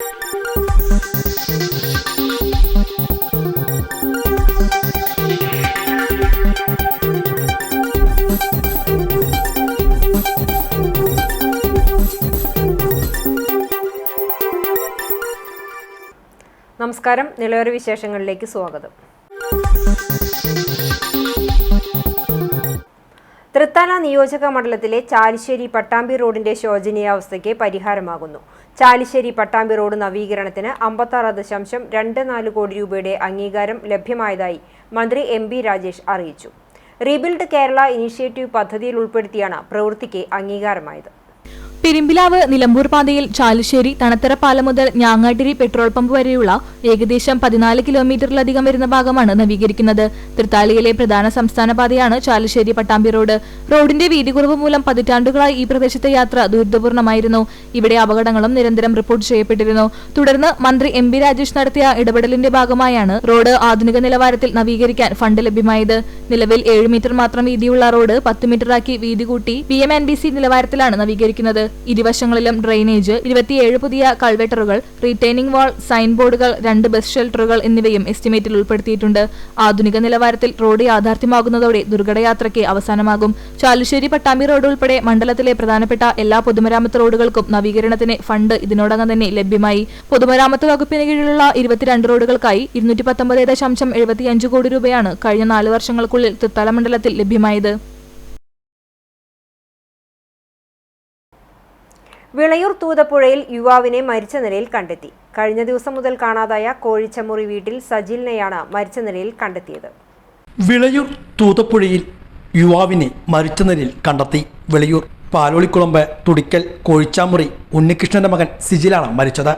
നമസ്കാരം, നിലവര വിശേഷങ്ങളിലേക്ക് സ്വാഗതം. തൃത്താല നിയോജക മണ്ഡലത്തിലെ ചാലിശ്ശേരി പട്ടാമ്പി റോഡിന്റെ ശോചനീയാവസ്ഥയ്ക്ക് പരിഹാരമാകുന്നു. ചാലിശ്ശേരി പട്ടാമ്പി റോഡ് നവീകരണത്തിന് 56.24 കോടി രൂപയുടെ അംഗീകാരം ലഭ്യമായതായി മന്ത്രി MP രാജേഷ് അറിയിച്ചു. റീബിൽഡ് കേരള ഇനീഷ്യേറ്റീവ് പദ്ധതിയിൽ ഉൾപ്പെടുത്തിയാണ് പ്രവൃത്തിക്ക് അംഗീകാരമായത്. പെരുമ്പിലാവ് നിലമ്പൂർ പാതയിൽ ചാലിശ്ശേരി തണത്തറ പാലം മുതൽ ഞാങ്ങാട്ടിരി പെട്രോൾ പമ്പ് വരെയുള്ള ഏകദേശം 14 കിലോമീറ്ററിലധികം വരുന്ന ഭാഗമാണ് നവീകരിക്കുന്നത്. തൃത്താലയിലെ പ്രധാന സംസ്ഥാന പാതയാണ് ചാലിശ്ശേരി പട്ടാമ്പി റോഡ്. റോഡിന്റെ വീതി കുറവ് മൂലം പതിറ്റാണ്ടുകളായി ഈ പ്രദേശത്തെ യാത്ര ദുരിതപൂർണമായിരുന്നു. ഇവിടെ അപകടങ്ങളും നിരന്തരം റിപ്പോർട്ട് ചെയ്യപ്പെട്ടിരുന്നു. തുടർന്ന് മന്ത്രി MP രാജേഷ് നടത്തിയ ഇടപെടലിന്റെ ഭാഗമായാണ് റോഡ് ആധുനിക നിലവാരത്തിൽ നവീകരിക്കാൻ ഫണ്ട് ലഭ്യമായത്. നിലവിൽ 7 മീറ്റർ മാത്രം വീതിയുള്ള റോഡ് 10 മീറ്ററാക്കി വീതി കൂട്ടി BMNBC നിലവാരത്തിലാണ് നവീകരിക്കുന്നത്. ഇരുവശങ്ങളിലും ഡ്രെയിനേജ്, 27 പുതിയ കൾവെട്ടറുകൾ, റീറ്റെയിനിംഗ് വാൾ, സൈൻ ബോർഡുകൾ, 2 ബസ് ഷെൽട്ടറുകൾ എന്നിവയും എസ്റ്റിമേറ്റിൽ ഉൾപ്പെടുത്തിയിട്ടുണ്ട്. ആധുനിക നിലവാരത്തിൽ റോഡ് യാഥാർത്ഥ്യമാകുന്നതോടെ ദുർഘടയാത്രയ്ക്ക് അവസാനമാകും. ചാലിശ്ശേരി പട്ടാമ്പി റോഡ് ഉൾപ്പെടെ മണ്ഡലത്തിലെ പ്രധാനപ്പെട്ട എല്ലാ പൊതുമരാമത്ത് റോഡുകൾക്കും നവീകരണത്തിന് ഫണ്ട് ഇതിനോടകം തന്നെ ലഭ്യമായി. പൊതുമരാമത്ത് വകുപ്പിന് കീഴിലുള്ള 22 റോഡുകൾക്കായി 219.75 കോടി രൂപയാണ് കഴിഞ്ഞ 4 വർഷങ്ങൾക്കുള്ളിൽ തൃത്താല മണ്ഡലത്തിൽ ലഭ്യമായത്. വിളയൂർ തൂതപ്പുഴയിൽ യുവാവിനെ മരിച്ച നിലയിൽ കണ്ടെത്തി. കഴിഞ്ഞ ദിവസം മുതൽ കാണാതായ കോഴിച്ചമുറി വീട്ടിൽ സജിലിനെയാണ് മരിച്ച നിലയിൽ കണ്ടെത്തിയത്. വിളയൂർ തൂതപ്പുഴയിൽ യുവാവിനെ മരിച്ച നിലയിൽ കണ്ടെത്തി. വിളയൂർ പാലോളിക്കുളമ്പ് തുടിക്കൽ കോഴിച്ചാമുറി ഉണ്ണികൃഷ്ണന്റെ മകൻ സിജിലാണ് മരിച്ചത്.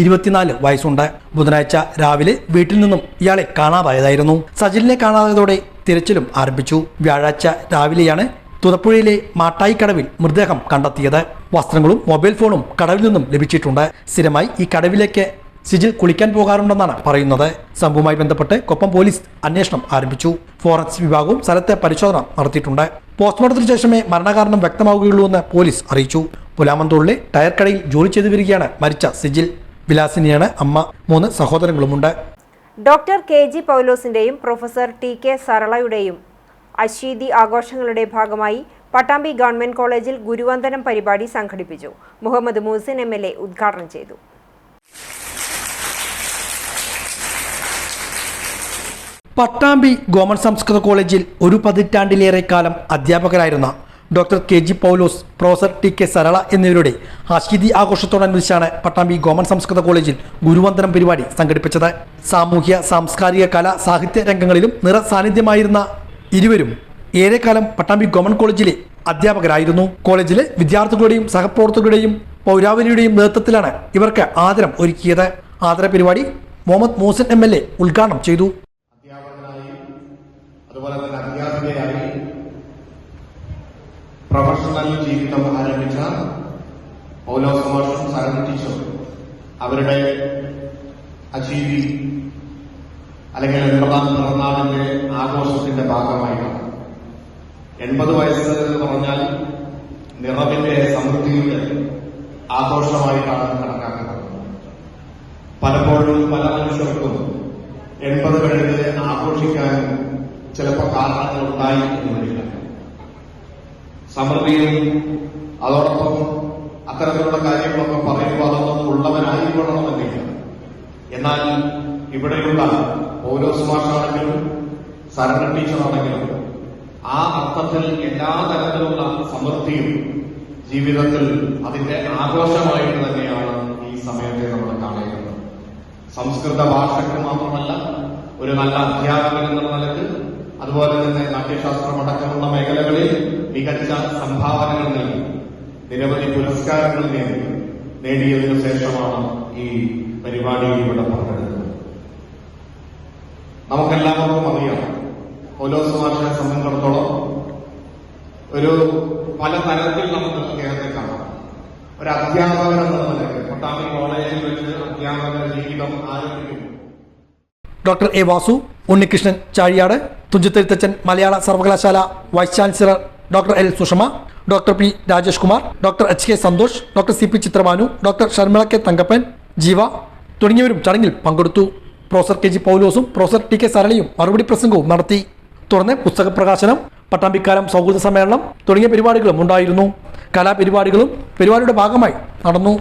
24 വയസ്സുണ്ട്. ബുധനാഴ്ച രാവിലെ വീട്ടിൽ നിന്നും ഇയാളെ കാണാതായതായിരുന്നു. സജിലിനെ കാണാതായതോടെ തിരച്ചിലും ആരംഭിച്ചു. വ്യാഴാഴ്ച രാവിലെയാണ് തുതപ്പുഴയിലെ മാട്ടായി കടവിൽ മൃതദേഹം കണ്ടെത്തിയത്. വസ്ത്രങ്ങളും മൊബൈൽ ഫോണും കടവിൽ നിന്നും ലഭിച്ചിട്ടുണ്ട്. സ്ഥിരമായി ഈ കടവിലേക്ക് സിജിൽ കുളിക്കാൻ പോകാറുണ്ടെന്നാണ് പറയുന്നത്. സംഭവവുമായി ബന്ധപ്പെട്ട് കൊപ്പം പോലീസ് അന്വേഷണം ആരംഭിച്ചു. ഫോറൻസിക് വിഭാഗവും സ്ഥലത്തെ പരിശോധന നടത്തിയിട്ടുണ്ട്. പോസ്റ്റ്മോർട്ടത്തിന് ശേഷമേ മരണകാരണം വ്യക്തമാവുകയുള്ളൂ എന്ന് പോലീസ് അറിയിച്ചു. പുലാമന്തോളിലെ ടയർ കടയിൽ ജോലി ചെയ്തു വരികയാണ് മരിച്ച സിജിൽ. വിലാസിനിയാണ് അമ്മ. 3 സഹോദരങ്ങളുമുണ്ട്. ഡോക്ടർ KG പൗലോസിന്റെയും പ്രൊഫസർ TK സരളയുടെയും അശ്വതി ആഘോഷങ്ങളുടെ ഭാഗമായി പട്ടാമ്പി ഗവൺമെന്റ് കോളേജിൽ ഗുരുവന്ദനം പരിപാടി സംഘടിപ്പിച്ചു. മുഹമ്മദ് മൂസിൻ MLA ഉദ്ഘാടനം ചെയ്തു. പട്ടാമ്പി ഗവൺമെന്റ് സംസ്കൃത കോളേജിൽ ഒരു പതിറ്റാണ്ടിലേറെ കാലം അധ്യാപകരായിരുന്ന ഡോക്ടർ KG പൗലോസ്, പ്രൊഫസർ TK സരള എന്നിവരുടെ അശ്വതി ആഘോഷത്തോടനുബന്ധിച്ചാണ് പട്ടാമ്പി ഗവൺമെന്റ് സംസ്കൃത കോളേജിൽ ഗുരുവന്ദനം പരിപാടി സംഘടിപ്പിച്ചത്. സാമൂഹ്യ, സാംസ്കാരിക, കല, സാഹിത്യ രംഗങ്ങളിലും നിറസാന്നിധ്യമായിരുന്ന ഇരുവരും ഏറെക്കാലം പട്ടാമ്പി ഗവൺമെന്റ് കോളേജിലെ അധ്യാപകരായിരുന്നു. കോളേജിലെ വിദ്യാർത്ഥികളുടെയും സഹപ്രവർത്തകരുടെയും പൗരാവലിയുടെയും നേതൃത്വത്തിലാണ് ഇവർക്ക് ആദരം ഒരുക്കിയത്. ആദര പരിപാടി മുഹമ്മദ് മൂസൻ MLA ഉദ്ഘാടനം ചെയ്തു. അതുപോലെ തന്നെ അധ്യാപകരായി പ്രൊഫഷണൽ ജീവിതം ആരംഭിച്ച പൗലോസ് മാഷും സരള ടീച്ചറും അവരുടെ അശ്വതി അല്ലെങ്കിൽ 80ാം പിറന്നാളിന്റെ ആഘോഷത്തിന്റെ ഭാഗമായിട്ടാണ്. 80 വയസ്സ് എന്ന് പറഞ്ഞാൽ നിറവിന്റെ സമൃദ്ധിയുടെ ആഘോഷമായിട്ടാണ് കണക്കാക്കുന്നത്. പലപ്പോഴും പല മനുഷ്യർക്കും 80 കഴിഞ്ഞ് ആഘോഷിക്കാൻ ചിലപ്പോൾ കാരണങ്ങൾ ഉണ്ടായി എന്ന് വരില്ല. സമൃദ്ധിയും അതോടൊപ്പം അത്തരത്തിലുള്ള കാര്യങ്ങളൊക്കെ പറയുമ്പോൾ അതൊന്നും ഉള്ളവനായിക്കൊള്ളണമെന്നില്ല. എന്നാൽ ഇവിടെയുള്ള പൗലോസ് മാഷാണെങ്കിലും സരള ടീച്ചറാണെങ്കിലും ആ അർത്ഥത്തിൽ എല്ലാ തരത്തിലുള്ള സമൃദ്ധിയും ജീവിതത്തിൽ അതിന്റെ ആഘോഷമായിട്ട് തന്നെയാണ് ഈ സമയത്തെ നമ്മൾ കാണുന്നത്. സംസ്കൃത ഭാഷയ്ക്ക് മാത്രമല്ല, ഒരു നല്ല അധ്യാപകൻ എന്നുള്ള നിലക്ക്, അതുപോലെ തന്നെ നാട്യശാസ്ത്രമടക്കമുള്ള മേഖലകളിൽ മികച്ച സംഭാവനകൾ നൽകി നിരവധി പുരസ്കാരങ്ങൾ നേടിയതിനു ശേഷമാണ് ഈ പരിപാടിയിൽ ഇവിടെ പങ്കെടുക്കുന്നത്. നമുക്കെല്ലാവർക്കും അറിയാം, പൗലോസ് മാഷിനെ സംബന്ധിച്ചിടത്തോളം ഒരു പല തരത്തിൽ നമുക്ക് അദ്ദേഹത്തെ കാണാം. ഒരു അധ്യാപകൻ എന്ന നിലയ്ക്ക് പട്ടാമ്പി കോളേജിൽ വെച്ച് അധ്യാപക ജീവിതം ആരംഭിക്കുന്നു. ഡോക്ടർ A വാസു, ഉണ്ണികൃഷ്ണൻ ചാഴിയാട്, തുഞ്ചത്തെഴുത്തച്ഛൻ മലയാള സർവകലാശാല vice chancellor doctor L Sushama, doctor P Rajesh Kumar, doctor HK Santhosh, doctor CP Chithrabhanu, doctor Sharmila K Thankappan, Jeeva തുടങ്ങിയവരും ചടങ്ങിൽ പങ്കെടുത്തു. പ്രൊഫസർ കെ ജി പൗലോസും പ്രൊഫസർ ടി കെ സരളയും മറുപടി പ്രസംഗവും നടത്തി. തുടർന്ന് പുസ്തക പ്രകാശനം, പട്ടാമ്പിക്കാലം സൗഹൃദ സമ്മേളനം തുടങ്ങിയ പരിപാടികളും ഉണ്ടായിരുന്നു. കലാപരിപാടികളും പരിപാടിയുടെ ഭാഗമായി നടന്നു.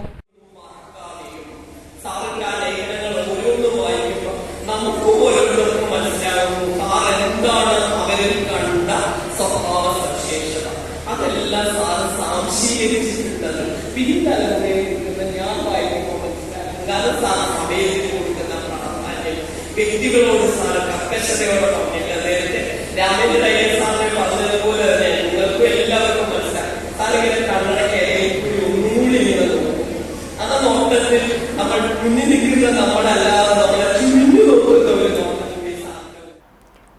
വ്യക്തികളോട് സാറ് കർക്കശതയോടെ പറഞ്ഞില്ല. നേരത്തെ രാമേന്ദ്ര അയ്യർ സാറിനെ പറഞ്ഞതുപോലെ തന്നെ നിങ്ങൾക്ക് എല്ലാവർക്കും മനസ്സിലാക്കും. സാറിങ്ങനെ കണ്ണടക്കേറി ഒന്നുകൂടി നിങ്ങൾ നോക്കും. ആ നോട്ടത്തിൽ നമ്മൾ മുന്നിൽ നിൽക്കുന്ന നമ്മളല്ലാതെ നമ്മളെ ചുരുങ്ങി നോക്കുന്ന ഒരു നോട്ടത്തിൽ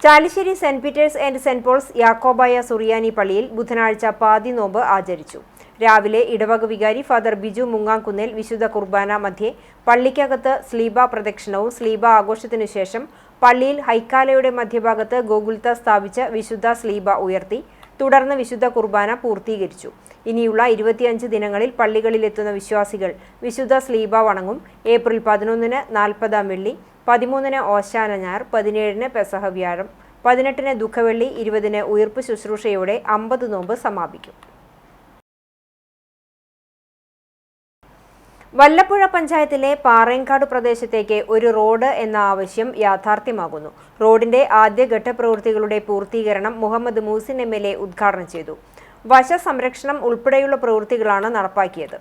Chalissery saint Peter's and saint Paul's യാക്കോബായ സുറിയാനി പള്ളിയിൽ ബുധനാഴ്ച പാതി നോമ്പ് ആചരിച്ചു. രാവിലെ ഇടവക വികാരി ഫാദർ ബിജു മുങ്ങാംകുന്നേൽ വിശുദ്ധ കുർബാന മധ്യേ പള്ളിക്കകത്ത് സ്ലീബ പ്രദക്ഷിണവും സ്ലീബ ആഘോഷത്തിനു ശേഷം പള്ളിയിൽ ഹൈക്കാലയുടെ മധ്യഭാഗത്ത് ഗോകുൽത്ത സ്ഥാപിച്ച വിശുദ്ധ സ്ലീബ ഉയർത്തി. തുടർന്ന് വിശുദ്ധ കുർബാന പൂർത്തീകരിച്ചു. ഇനിയുള്ള 25 ദിനങ്ങളിൽ പള്ളികളിലെത്തുന്ന വിശ്വാസികൾ വിശുദ്ധ സ്ലീബ വണങ്ങും. ഏപ്രിൽ 11-ന് 40-ാം വെള്ളി, 13-ന് ഓശാന ഞായർ, 17-ന് പെസഹ വ്യാഴം, 18-ന് ദുഃഖവെള്ളി, 20-ന് ഉയിർപ്പ് ശുശ്രൂഷയോടെ 50 നോമ്പ് സമാപിക്കും. വല്ലപ്പുഴ പഞ്ചായത്തിലെ പാറേങ്കാട് പ്രദേശത്തേക്ക് ഒരു റോഡ് എന്ന ആവശ്യം യാഥാർത്ഥ്യമാകുന്നു. റോഡിന്റെ ആദ്യഘട്ട പ്രവൃത്തികളുടെ പൂർത്തീകരണം മുഹമ്മദ് മൂസിൻ MLA ഉദ്ഘാടനം ചെയ്തു. വശ സംരക്ഷണം ഉൾപ്പെടെയുള്ള പ്രവൃത്തികളാണ് നടപ്പാക്കിയത്.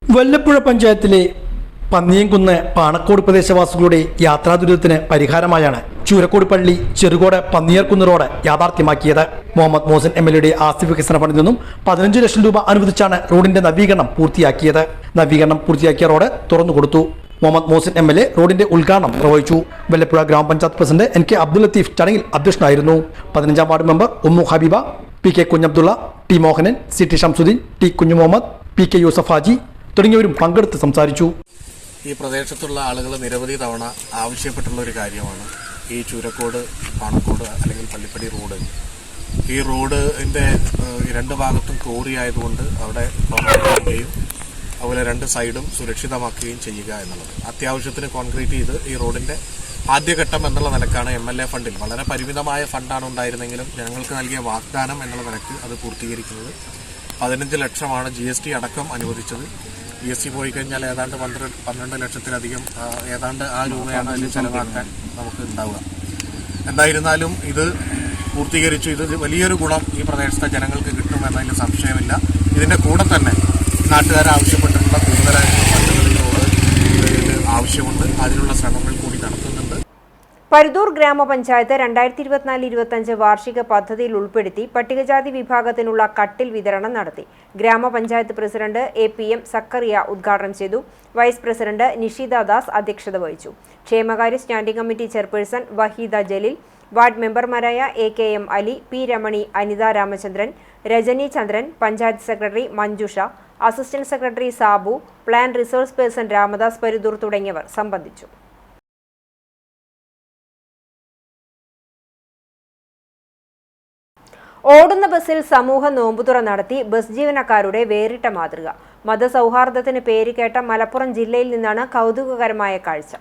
വല്ലപ്പുഴ പഞ്ചായത്തിലെ പന്നിയംകുന്ന് പാണക്കോട് പ്രദേശവാസികളുടെ യാത്രാദുരിതത്തിന് പരിഹാരമായാണ് ചൂരക്കോട് പള്ളി ചെറുകോട് പന്നിയർകുന്ന് റോഡ് യാഥാർത്ഥ്യമാക്കിയത്. മുഹമ്മദ് മോസിൻ MLAയുടെ ആസ്തി വികസന ഫണ്ടിൽ നിന്നും 15 ലക്ഷം രൂപ അനുവദിച്ചാണ് റോഡിന്റെ നവീകരണം പൂർത്തിയാക്കിയത്. നവീകരണം പൂർത്തിയാക്കിയ റോഡ് തുറന്നുകൊടുത്തു. മുഹമ്മദ് മോസിൻ MLA റോഡിന്റെ ഉദ്ഘാടനം നിർവഹിച്ചു. വല്ലപ്പുഴ ഗ്രാമപഞ്ചായത്ത് പ്രസിഡന്റ് NK അബ്ദുൽ ലത്തീഫ് ചടങ്ങിൽ അധ്യക്ഷനായിരുന്നു. 15-ാം ward member Ummu Habeeba, PK Kunhabdulla, T Mohanan, CT Shamsuddin, T Kunhu Muhammad, PK Yusuf Haji തുടങ്ങിയവരും പങ്കെടുത്ത് സംസാരിച്ചു. ഈ പ്രദേശത്തുള്ള ആളുകൾ നിരവധി തവണ ആവശ്യപ്പെട്ടുള്ള ഒരു കാര്യമാണ് ഈ ചൂരക്കോട് പാണക്കോട് അല്ലെങ്കിൽ പള്ളിപ്പടി റോഡ്. ഈ റോഡിന്റെ 2 ഭാഗത്തും കോറി ആയതുകൊണ്ട് അവിടെ കോൺക്രീറ്റ് ചെയ്യുകയും അതുപോലെ 2 സൈഡും സുരക്ഷിതമാക്കുകയും ചെയ്യുക എന്നുള്ളത്. അത്യാവശ്യത്തിന് കോൺക്രീറ്റ് ചെയ്ത് ഈ റോഡിന്റെ ആദ്യഘട്ടം എന്നുള്ള നിലക്കാണ് MLA ഫണ്ടിൽ, വളരെ പരിമിതമായ ഫണ്ടാണ് ഉണ്ടായിരുന്നെങ്കിലും ജനങ്ങൾക്ക് നൽകിയ വാഗ്ദാനം എന്നുള്ള നിലക്ക് അത് പൂർത്തീകരിക്കുന്നത്. 15 ലക്ഷമാണ് GST അടക്കം അനുവദിച്ചത്. GST പോയി കഴിഞ്ഞാൽ ഏതാണ്ട് 12 ലക്ഷത്തിലധികം ഏതാണ്ട് ആ രൂപയാണ് അതിൽ ചെലവാക്കാൻ നമുക്ക് ഉണ്ടാവുക. എന്തായിരുന്നാലും ഇത് പൂർത്തീകരിച്ചു. ഇത് വലിയൊരു ഗുണം ഈ പ്രദേശത്തെ ജനങ്ങൾക്ക് കിട്ടുമെന്നതിൽ സംശയമില്ല. ഇതിന്റെ കൂടെ തന്നെ നാട്ടുകാർ ആവശ്യപ്പെട്ടിട്ടുള്ള കൂടുതലായിട്ടുള്ള ഫണ്ടുകളിൽ ആവശ്യമുണ്ട്. അതിനുള്ള ശ്രമങ്ങൾ കൂടി നടത്തുന്നുണ്ട്. പരുതൂർ ഗ്രാമപഞ്ചായത്ത് 2024-25 വാർഷിക പദ്ധതിയിൽ ഉൾപ്പെടുത്തി പട്ടികജാതി വിഭാഗത്തിനുള്ള കട്ടിൽ വിതരണം നടത്തി. ഗ്രാമപഞ്ചായത്ത് പ്രസിഡന്റ് APM സക്കറിയ ഉദ്ഘാടനം ചെയ്തു. വൈസ് പ്രസിഡന്റ് നിഷിത ദാസ് അധ്യക്ഷത വഹിച്ചു. ക്ഷേമകാര്യ standing committee chairperson Waheeda Jaleel, ward മെമ്പർമാരായ AKM Ali, P Ramani, Anitha Ramachandran, Rajani Chandran, panchayat secretary Manjusha, assistant secretary Sabu, plan resource person Ramadas Paruthur തുടങ്ങിയവർ സംബന്ധിച്ചു. ഓടുന്ന ബസ്സിൽ സമൂഹ നോമ്പുതുറ നടത്തി ബസ് ജീവനക്കാരുടെ വേറിട്ട മാതൃക. മതസൗഹാർദ്ദത്തിന് പേരുകേട്ട മലപ്പുറം ജില്ലയിൽ നിന്നാണ് കൗതുകകരമായ കാഴ്ച.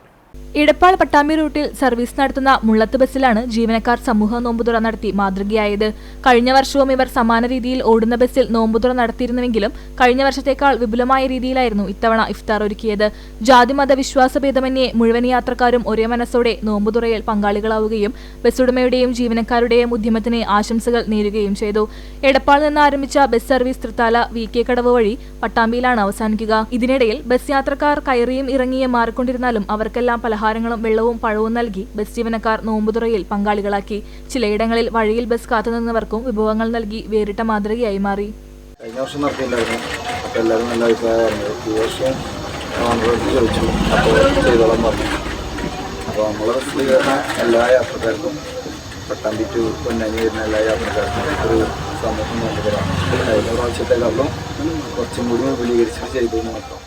ഇടപ്പാൾ പട്ടാമ്പി റൂട്ടിൽ സർവീസ് നടത്തുന്ന മുള്ളത്ത് ബസ്സിലാണ് ജീവനക്കാർ സമൂഹ നോമ്പുതുറ നടത്തി മാതൃകയായത്. കഴിഞ്ഞ വർഷവും ഇവർ സമാന രീതിയിൽ ഓടുന്ന ബസ്സിൽ നോമ്പുതുറ നടത്തിയിരുന്നുവെങ്കിലും കഴിഞ്ഞ വർഷത്തേക്കാൾ വിപുലമായ രീതിയിലായിരുന്നു ഇത്തവണ ഇഫ്താർ ഒരുക്കിയത്. ജാതിമത വിശ്വാസഭേദമന്യേ മുഴുവൻ യാത്രക്കാരും ഒരേ മനസ്സോടെ നോമ്പുതുറയിൽ പങ്കാളികളാവുകയും ബസ്സുടമയുടെയും ജീവനക്കാരുടെയും ഉദ്യമത്തിന് ആശംസകൾ നേരുകയും ചെയ്തു. എടപ്പാൾ നിന്ന് ആരംഭിച്ച ബസ് സർവീസ് തൃത്താല VK കടവ് വഴി പട്ടാമ്പിയിലാണ് അവസാനിക്കുക. ഇതിനിടയിൽ ബസ് യാത്രക്കാർ കയറിയും ഇറങ്ങിയും മാറിക്കൊണ്ടിരുന്നാലും അവർക്കെല്ലാം പലഹാരങ്ങളും വെള്ളവും പഴവും നൽകി ബസ് ജീവനക്കാർ നോമ്പുതുറയിൽ പങ്കാളികളാക്കി. ചിലയിടങ്ങളിൽ വഴിയിൽ ബസ് കാത്തുനിന്നവർക്കും വിഭവങ്ങൾ നൽകി വേറിട്ട മാതൃകയായി മാറി. കഴിഞ്ഞ വർഷം നടത്തിയില്ലായിരുന്നു. അപ്പോൾ എല്ലാവരും നല്ല അഭിപ്രായമായിരുന്നു. ഈ വർഷം ചോദിച്ചു, അപ്പോൾ ചെയ്തോളം പറഞ്ഞു. അപ്പോൾ നമ്മളെ ബസ്സിൽ കയറുന്ന എല്ലാ യാത്രക്കാർക്കും, പട്ടാമ്പി ടു പൊന്നാനി വരുന്ന എല്ലാ യാത്രക്കാർക്കും ഒരു സമൂഹം വേണ്ടവരാണ്. കഴിഞ്ഞ പ്രാവശ്യത്തെക്കാളും കുറച്ചും കൂടി വിപുലീകരിച്ച് ചെയ്തു മാത്രം.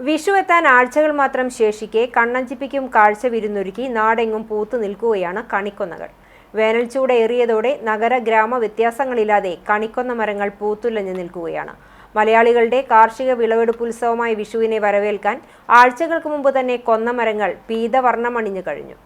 വിഷു എത്താൻ ആഴ്ചകൾ മാത്രം ശേഷിക്കെ കണ്ണഞ്ചിപ്പിക്കും കാഴ്ച വിരുന്നൊരുക്കി നാടെങ്ങും പൂത്തു നിൽക്കുകയാണ് കണിക്കൊന്നകൾ. വേനൽ ചൂടേറിയതോടെ നഗര ഗ്രാമ വ്യത്യാസങ്ങളില്ലാതെ കണിക്കൊന്ന മരങ്ങൾ പൂത്തുലഞ്ഞു നിൽക്കുകയാണ്. മലയാളികളുടെ കാർഷിക വിളവെടുപ്പ് ഉത്സവമായ വിഷുവിനെ വരവേൽക്കാൻ ആഴ്ചകൾക്ക് മുമ്പ് തന്നെ കൊന്നമരങ്ങൾ പീതവർണ്ണമണിഞ്ഞു കഴിഞ്ഞു.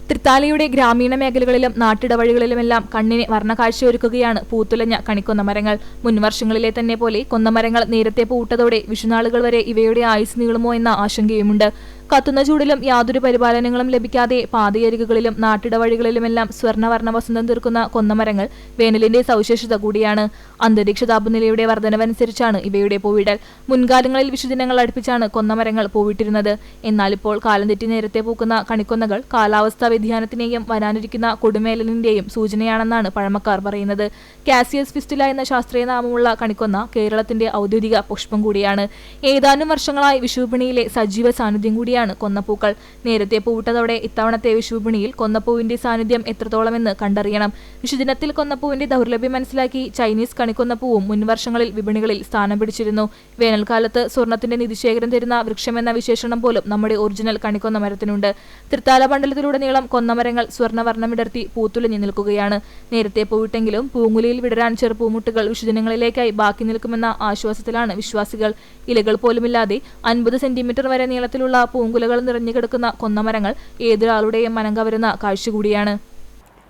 തൃത്താലയുടെ ഗ്രാമീണ മേഖലകളിലും നാട്ടിടവഴികളിലുമെല്ലാം കണ്ണിന് വർണ്ണക്കാഴ്ചയൊരുക്കുകയാണ് പൂത്തുലഞ്ഞ കണിക്കൊന്നമരങ്ങൾ. മുൻവർഷങ്ങളിലെ തന്നെ പോലെ കൊന്നമരങ്ങൾ നേരത്തെ പൂട്ടതോടെ വിഷുനാളുകൾ വരെ ഇവയുടെ ആയുസ് നീളുമോ എന്ന ആശങ്കയുമുണ്ട്. കത്തുന്ന ചൂടിലും യാതൊരു പരിപാലനങ്ങളും ലഭിക്കാതെ പാതയരികുകളിലും നാട്ടിടവഴികളിലുമെല്ലാം സ്വർണ്ണവർണ്ണ വസന്തം തീർക്കുന്ന കൊന്നമരങ്ങൾ വേനലിന്റെ സവിശേഷത കൂടിയാണ്. അന്തരീക്ഷ താപനിലയുടെ വർധനവനുസരിച്ചാണ് ഇവയുടെ പൂവിടൽ. മുൻകാലങ്ങളിൽ വിഷുദിനങ്ങൾ അടുപ്പിച്ചാണ് കൊന്നമരങ്ങൾ പൂവിട്ടിരുന്നത്. എന്നാൽ ഇപ്പോൾ കാലം തെറ്റി നേരത്തെ പൂക്കുന്ന കണിക്കൊന്നകൾ കാലാവസ്ഥാ വ്യതിയാനത്തിന്റെയും വരാനിരിക്കുന്ന കൊടുമേലലിന്റെയും സൂചനയാണെന്നാണ് പഴമക്കാർ പറയുന്നത്. കാസിയസ് ഫിസ്റ്റുല എന്ന ശാസ്ത്രീയ നാമമുള്ള കണിക്കൊന്ന കേരളത്തിന്റെ ഔദ്യോഗിക പുഷ്പം കൂടിയാണ്. ഏതാനും വർഷങ്ങളായി വിഷുവിപണിയിലെ സജീവ സാന്നിധ്യം കൂടിയാണ് കൊന്നപ്പൂക്കൾ. നേരത്തെ പൂവിട്ടതോടെ ഇത്തവണത്തെ വിഷുവിപണിയിൽ കൊന്നപ്പൂവിന്റെ സാന്നിധ്യം എത്രത്തോളമെന്ന് കണ്ടറിയണം. വിഷുദിനത്തിൽ കൊന്നപ്പൂവിന്റെ ദൗർലഭ്യം മനസ്സിലാക്കി ചൈനീസ് കണിക്കൊന്നപ്പൂവും മുൻവർഷങ്ങളിൽ വിപണികളിൽ സ്ഥാനം പിടിച്ചിരുന്നു. വേനൽക്കാലത്ത് സ്വർണത്തിന്റെ നിധിശേഖരം തരുന്ന വൃക്ഷമെന്ന വിശേഷണം പോലും നമ്മുടെ ഒറിജിനൽ കണിക്കൊന്ന മരത്തിനുണ്ട്. തൃത്താല മണ്ഡലത്തിലുടനീളം കൊന്നമരങ്ങൾ സ്വർണ്ണവർണ്ണം വിടർത്തി പൂത്തുലഞ്ഞു നിൽക്കുകയാണ്. നേരത്തെ പൂവിട്ടെങ്കിലും പൂങ്കുലയിൽ വിടരാൻ ചെറുപൂമുട്ടുകൾ വിഷുദിനങ്ങളിലേക്കായി ബാക്കി നിൽക്കുമെന്ന ആശ്വാസത്തിലാണ് വിശ്വാസികൾ. ഇലകൾ പോലുമില്ലാതെ 50 സെന്റിമീറ്റർ വരെ നീളത്തിലുള്ള പൂങ്കുലകൾ നിറഞ്ഞു കിടക്കുന്ന കൊന്നമരങ്ങൾ ഏതൊരാളുടെയും മനം കവരുന്ന കാഴ്ച കൂടിയാണ്.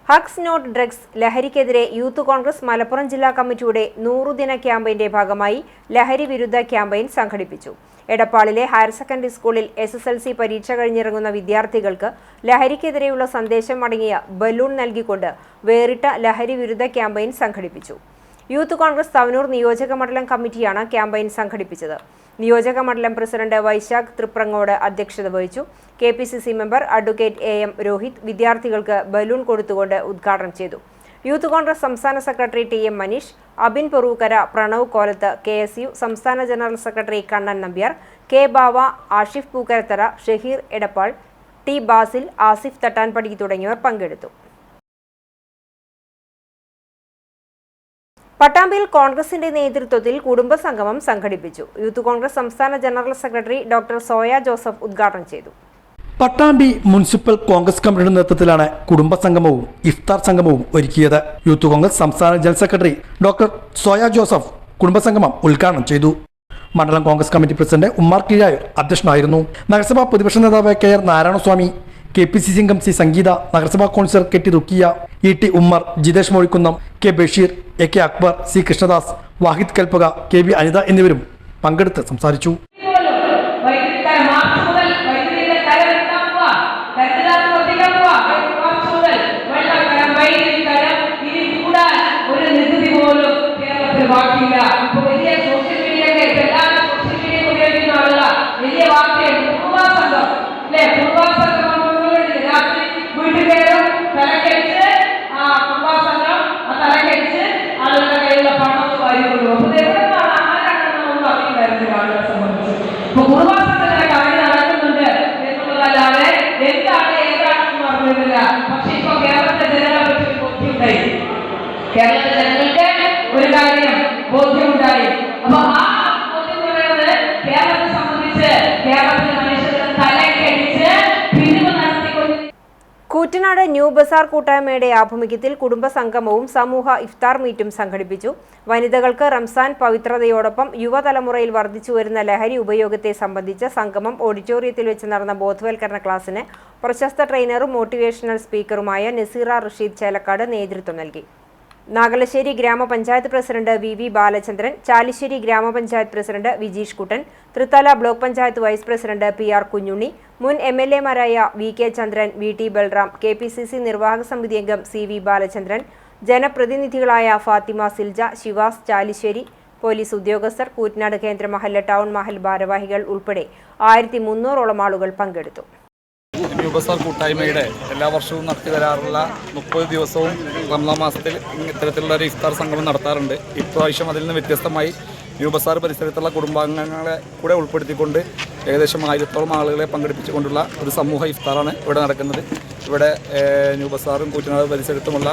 ഹഗ്സ് നോട്ട് ഡ്രഗ്സ് ലഹരിക്കെതിരെ യൂത്ത് കോൺഗ്രസ് മലപ്പുറം ജില്ലാ കമ്മിറ്റിയുടെ 100 ദിന ക്യാമ്പയിന്റെ ഭാഗമായി ലഹരി വിരുദ്ധ ക്യാമ്പയിൻ സംഘടിപ്പിച്ചു. എടപ്പാളിലെ ഹയർ സെക്കൻഡറി സ്കൂളിൽ SSLC പരീക്ഷ കഴിഞ്ഞിറങ്ങുന്ന വിദ്യാർത്ഥികൾക്ക് ലഹരിക്കെതിരെയുള്ള സന്ദേശം അടങ്ങിയ ബലൂൺ നൽകിക്കൊണ്ട് വേറിട്ട ലഹരി വിരുദ്ധ ക്യാമ്പയിൻ സംഘടിപ്പിച്ചു. യൂത്ത് കോൺഗ്രസ് തവനൂർ നിയോജക മണ്ഡലം കമ്മിറ്റിയാണ് ക്യാമ്പയിൻ സംഘടിപ്പിച്ചത്. നിയോജക മണ്ഡലം പ്രസിഡന്റ് വൈശാഖ് തൃപ്രങ്ങോട് അധ്യക്ഷത വഹിച്ചു. KPCC member advocate AM Rohith വിദ്യാർത്ഥികൾക്ക് ബലൂൺ കൊടുത്തുകൊണ്ട് ഉദ്ഘാടനം ചെയ്തു. യൂത്ത് കോൺഗ്രസ് സംസ്ഥാന secretary TM Maneesh, Abin Perookkara, Pranav Kolath, KSU സംസ്ഥാന general secretary Kannan Nambiar, K Bava, Ashif Pookkarathara, Shaheer Edappal, T Basil, Asif Thattanpadi തുടങ്ങിയവർ പങ്കെടുത്തു. പട്ടാമ്പിയിൽ കോൺഗ്രസിന്റെ നേതൃത്വത്തിൽ കുടുംബസംഗമം സംഘടിപ്പിച്ചു. യൂത്ത് കോൺഗ്രസ് സംസ്ഥാന general secretary doctor Soya Joseph ഉദ്ഘാടനം ചെയ്തു. പട്ടാമ്പി മുനിസിപ്പൽ കോൺഗ്രസ് കമ്മിറ്റിയുടെ നേതൃത്വത്തിലാണ് കുടുംബസംഗമവും ഇഫ്താർ സംഗമവും ഒരുക്കിയത്. യൂത്ത് കോൺഗ്രസ് സംസ്ഥാന general secretary doctor Soya Joseph കുടുംബസംഗമം ഉദ്ഘാടനം ചെയ്തു. മണ്ഡലം കോൺഗ്രസ് കമ്മിറ്റി പ്രസിഡന്റ് ഉമ്മാർ കീഴായൂർ അധ്യക്ഷനായിരുന്നു. നഗരസഭാ പ്രതിപക്ഷ നേതാവ് KR നാരായണസ്വാമി, KPCC അംഗം C സംഗീത, നഗരസഭാ councillor KT Rukkiya, ET Ummer, Jithesh Mozhikkunnam, K Basheer, AK Akbar, C Krishnadas, Wahid Kalpaka, KB Anitha എന്നിവരും പങ്കെടുത്ത് സംസാരിച്ചു. കേരളത്തിലെ ജനങ്ങൾക്ക് ഒരു കാര്യം ബോധ്യമുണ്ടായി. അപ്പൊ ആ ബോധ്യം പറയുന്നത് കേരളത്തെ സംബന്ധിച്ച് കേരളത്തിലെ മനുഷ്യരുടെ തലക്കടിച്ച് പിരിവ് നടത്തിക്കൊണ്ട്. കൂറ്റനാട് ന്യൂ ബസാർ കൂട്ടായ്മയുടെ ആഭിമുഖ്യത്തിൽ കുടുംബസംഗമവും സമൂഹ ഇഫ്താർ മീറ്റും സംഘടിപ്പിച്ചു. വനിതകൾക്ക് റംസാൻ പവിത്രതയോടൊപ്പം യുവതലമുറയിൽ വർദ്ധിച്ചുവരുന്ന ലഹരി ഉപയോഗത്തെ സംബന്ധിച്ച് സംഗമം ഓഡിറ്റോറിയത്തിൽ വെച്ച് നടന്ന ബോധവൽക്കരണ ക്ലാസ്സിന് പ്രശസ്ത ട്രെയിനറും മോട്ടിവേഷണൽ സ്പീക്കറുമായ നസീറ റഷീദ് ചേലക്കാട് നേതൃത്വം നൽകി. നാഗലശ്ശേരി ഗ്രാമപഞ്ചായത്ത് പ്രസിഡന്റ് VV ബാലചന്ദ്രൻ, ചാലിശ്ശേരി ഗ്രാമപഞ്ചായത്ത് president Vijeesh Kuttan, Thrithala block panchayat vice president PR Kunhunni, മുൻ MLA മാരായ VK ചന്ദ്രൻ, VT ബൽറാം, KPCC നിർവാഹക സമിതി അംഗം CV ബാലചന്ദ്രൻ, ജനപ്രതിനിധികളായ ഫാത്തിമ സിൽജ, ശിവാസ്, ചാലിശ്ശേരി പോലീസ് ഉദ്യോഗസ്ഥർ, കൂറ്റനാട് കേന്ദ്ര മഹല്ല് ടൗൺ മഹൽ ഭാരവാഹികൾ ഉൾപ്പെടെ 1300ഓളം ആളുകൾ പങ്കെടുത്തു. ന്യൂ ബസാർ കൂട്ടായ്മയുടെ എല്ലാ വർഷവും നടത്തി വരാറുള്ള 30 ദിവസവും റംസാൻ മാസത്തിൽ ഇത്തരത്തിലുള്ള ഒരു ഇഫ്താർ സംഗമം നടത്താറുണ്ട്. ഇപ്രാവശ്യം അതിൽ നിന്ന് വ്യത്യസ്തമായി ന്യൂ ബസാർ പരിസരത്തുള്ള കുടുംബാംഗങ്ങളെ കൂടെ ഉൾപ്പെടുത്തിക്കൊണ്ട് ഏകദേശം 1000ഓളം ആളുകളെ പങ്കെടുപ്പിച്ചുകൊണ്ടുള്ള ഒരു സമൂഹ ഇഫ്താറാണ് ഇവിടെ നടക്കുന്നത്. ഇവിടെ ന്യൂ ബസാറും കൂറ്റനാട് പരിസരത്തുമുള്ള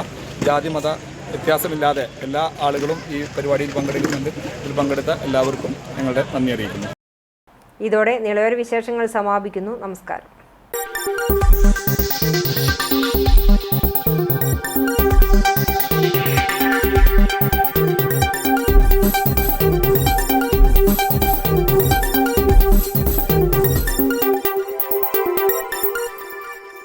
ജാതി മത വ്യത്യാസമില്ലാതെ എല്ലാ ആളുകളും ഈ പരിപാടിയിൽ പങ്കെടുക്കുന്നുണ്ട്. ഇതിൽ പങ്കെടുത്ത എല്ലാവർക്കും ഞങ്ങളുടെ നന്ദി അറിയിക്കുന്നു. ഇതോടെ നിളവര വിശേഷങ്ങൾ സമാപിക്കുന്നു. നമസ്കാരം.